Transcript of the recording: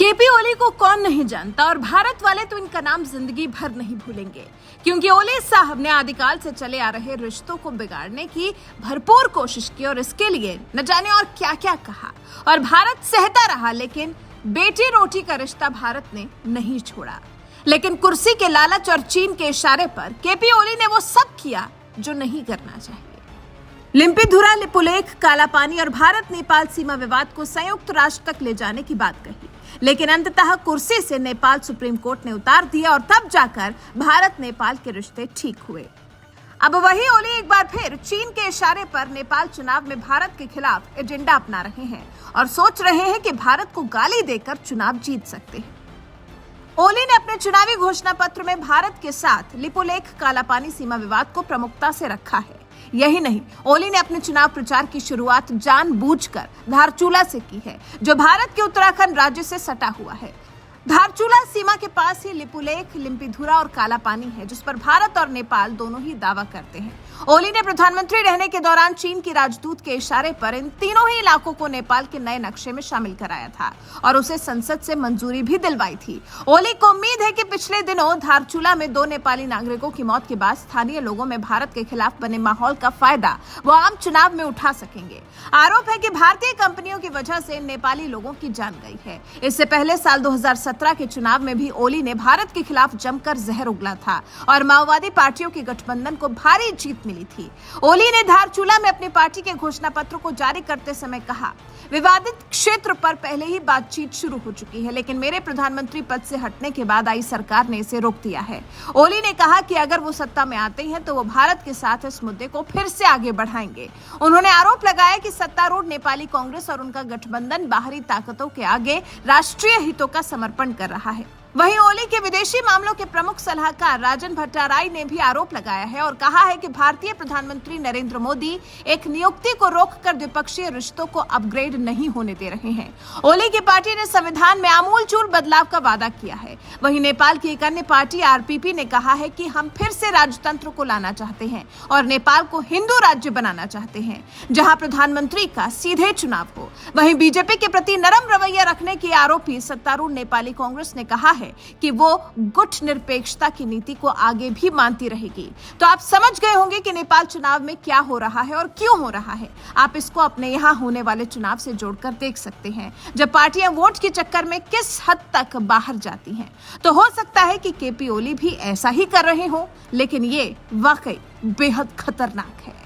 KP ओली को कौन नहीं जानता और भारत वाले तो इनका नाम जिंदगी भर नहीं भूलेंगे, क्योंकि ओली साहब ने आदिकाल से चले आ रहे रिश्तों को बिगाड़ने की भरपूर कोशिश की और इसके लिए न जाने और क्या क्या कहा और भारत सहता रहा, लेकिन बेटी रोटी का रिश्ता भारत ने नहीं छोड़ा। लेकिन कुर्सी के लालच और चीन के इशारे पर केपी ओली ने वो सब किया जो नहीं करना चाहिए। लिम्पीधुरा लिपुलेख, काला पानी और भारत नेपाल सीमा विवाद को संयुक्त राष्ट्र तक ले जाने की बात कही, लेकिन अंततः कुर्सी से नेपाल सुप्रीम कोर्ट ने उतार दिया और तब जाकर भारत नेपाल के रिश्ते ठीक हुए। अब वही ओली एक बार फिर चीन के इशारे पर नेपाल चुनाव में भारत के खिलाफ एजेंडा अपना रहे हैं और सोच रहे हैं कि भारत को गाली देकर चुनाव जीत सकते हैं। ओली ने अपने चुनावी घोषणा पत्र में भारत के साथ लिपुलेख काला पानी सीमा विवाद को प्रमुखता से रखा है। यही नहीं, ओली ने अपने चुनाव प्रचार की शुरुआत जानबूझकर धारचूला से की है, जो भारत के उत्तराखंड राज्य से सटा हुआ है। धारचूला सीमा के पास ही लिपुलेख, लिम्पीधुरा और काला पानी है, जिस पर भारत और नेपाल दोनों ही दावा करते हैं। ओली ने प्रधानमंत्री रहने के दौरान चीन की राजदूत के इशारे पर इन तीनों ही इलाकों को नेपाल के नए नक्शे में शामिल कराया था और उसे संसद से मंजूरी भी दिलवाई थी। ओली को उम्मीद है कि पिछले दिनों धारचूला में 2 नेपाली नागरिकों की मौत के बाद स्थानीय लोगों में भारत के खिलाफ बने माहौल का फायदा वो आम चुनाव में उठा सकेंगे। आरोप है कि भारतीय कंपनियों की वजह से नेपाली लोगों की जान गई है। इससे पहले साल 2017 के चुनाव में भी ओली ने भारत के खिलाफ जमकर जहर उगला था और माओवादी पार्टियों के गठबंधन को भारी जीत मिली थी। ओली ने धारचूला में अपनी पार्टी के घोषणा पत्र को जारी करते समय कहा, विवादित क्षेत्र पर पहले ही बातचीत शुरू हो चुकी है, लेकिन मेरे प्रधानमंत्री पद से हटने के बाद आई सरकार ने इसे रोक दिया है। ओली ने कहा कि अगर वो सत्ता में आते हैं तो वो भारत के साथ इस मुद्दे को फिर से आगे बढ़ाएंगे। उन्होंने आरोप लगाया कि सत्तारूढ़ नेपाली कांग्रेस और उनका गठबंधन बाहरी ताकतों के आगे राष्ट्रीय हितों का समर्पण कर रहा है। वहीं ओली के विदेशी मामलों के प्रमुख सलाहकार राजन भट्टाराई ने भी आरोप लगाया है और कहा है कि भारतीय प्रधानमंत्री नरेंद्र मोदी एक नियुक्ति को रोककर द्विपक्षीय रिश्तों को अपग्रेड नहीं होने दे रहे हैं। ओली की पार्टी ने संविधान में आमूलचूल बदलाव का वादा किया है। वहीं नेपाल की एक अन्य पार्टी आरपीपी ने कहा है कि हम फिर से राजतंत्र को लाना चाहते हैं और नेपाल को हिंदू राज्य बनाना चाहते हैं, जहां प्रधानमंत्री का सीधे चुनाव हो। वहीं बीजेपी के प्रति नरम रवैया रखने की आरोपी सत्तारूढ़ नेपाली कांग्रेस ने कहा है कि वो गुट निरपेक्षता की नीति को आगे भी मानती रहेगी। तो आप समझ गए होंगे कि नेपाल चुनाव में क्या हो रहा है और क्यों हो रहा है। आप इसको अपने यहाँ होने वाले चुनाव से जोड़कर देख सकते हैं, जब पार्टियां वोट के चक्कर में किस हद तक बाहर जाती हैं। तो हो सकता है कि केपी ओली भी ऐसा ही कर रहे हो, लेकिन ये वाकई बेहद खतरनाक है।